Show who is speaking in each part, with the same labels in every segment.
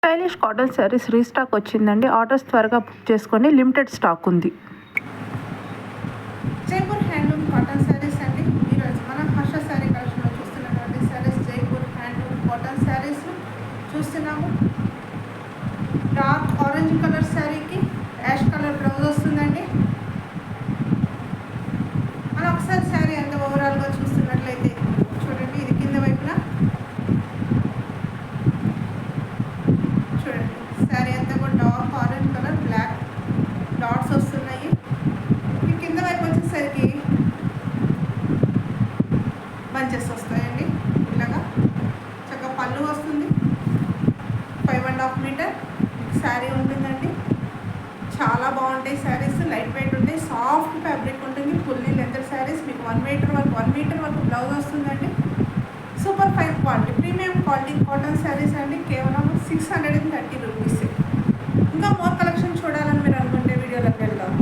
Speaker 1: Stylish cotton saris restock వచ్చిందండి. Orders త్వరగా book చేసుకోండి, లిమిటెడ్ స్టాక్ ఉంది.
Speaker 2: జైపూర్ హ్యాండ్లూమ్ కాటన్ శారీస్ అండి. ఈరోజు మనం హర్ష శారీ కలెక్షన్లో చూస్తున్నటువంటి శారీస్ జైపూర్ హ్యాండ్లూమ్ కాటన్ శారీస్ చూస్తున్నాము. డార్క్ ఆరెంజ్ కలర్ శారీకి యాష్ కలర్ బ్లౌజ్ వస్తుందండి. మనం ఒకసారి శారీ అంతా ఓవరాల్గా చూస్తున్నట్లయితే చూడండి, ఇది కింద వైపున చూడండి, శారీ అంతా కూడా dark orange colour black dots వస్తున్నాయి. ఈ కింద వైపు వచ్చేసరికి బంచెస్ వస్తాయండి. ఇలాగా చక్కగా పళ్ళు వస్తుంది. 5.5 మీటర్ శారీ ఉంటుందండి. చాలా బాగుంటాయి శారీస్, లైట్ వెయిట్ ఉంటాయి, సాఫ్ట్ ఫ్యాబ్రిక్ ఉంటుంది. ఫుల్లీ లెదర్ శారీస్ మీకు 1 మీటర్ వరకు బ్లౌజ్ వస్తుందండి. Super fine quality, premium quality cotton saris అండి. కేవలం 630 రూపీస్. ఇంకా మోర్ కలెక్షన్ చూడాలని మీరు అనుకుంటే వీడియోలోకి వెళ్దాం.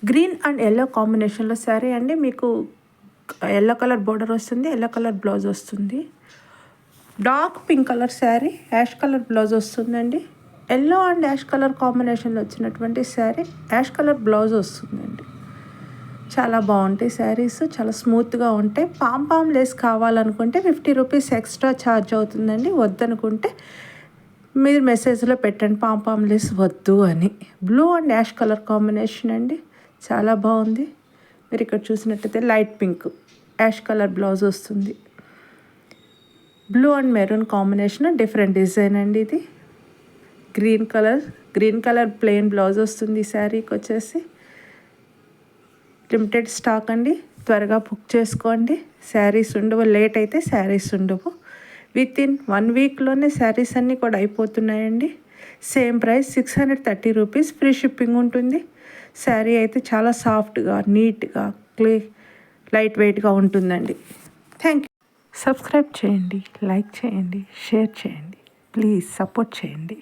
Speaker 1: గ్రీన్ అండ్ ఎల్లో కాంబినేషన్లో శారీ అండి. మీకు ఎల్లో కలర్ బోర్డర్ వస్తుంది, ఎల్లో కలర్ బ్లౌజ్ వస్తుంది. Dark pink colour sari, ash colour blouse వస్తుందండి. ఎల్లో అండ్ యాష్ కలర్ కాంబినేషన్లో వచ్చినటువంటి శారీ, యాష్ కలర్ బ్లౌజ్ వస్తుందండి. చాలా బాగుంటాయి శారీస్, చాలా స్మూత్గా ఉంటాయి. పామ్ లేస్ కావాలనుకుంటే 50 రూపీస్ ఎక్స్ట్రా ఛార్జ్ అవుతుందండి. వద్దనుకుంటే మీరు మెసేజ్లో పెట్టండి పామ్ లేస్ వద్దు అని. Blue and ash colour combination అండి, చాలా బాగుంది. మీరు ఇక్కడ చూసినట్టయితే light pink ash colour blouse వస్తుంది. Blue and maroon combination, different design అండి. ఇది గ్రీన్ కలర్ ప్లెయిన్ బ్లౌజ్ వస్తుంది. ఈ శారీకి వచ్చేసి లిమిటెడ్ స్టాక్ అండి, త్వరగా బుక్ చేసుకోండి. శారీస్ ఉండవు, లేట్ అయితే శారీస్ ఉండవు. వితిన్ 1 వీక్లోనే శారీస్ అన్నీ కూడా అయిపోతున్నాయండి. Same price 630 rupees, free shipping ఉంటుంది. శారీ అయితే చాలా సాఫ్ట్గా, నీట్గా, లైట్ వెయిట్గా ఉంటుందండి. Thank you. సబ్స్క్రైబ్ చేయండి, లైక్ చేయండి, షేర్ చేయండి, ప్లీజ్ సపోర్ట్ చేయండి.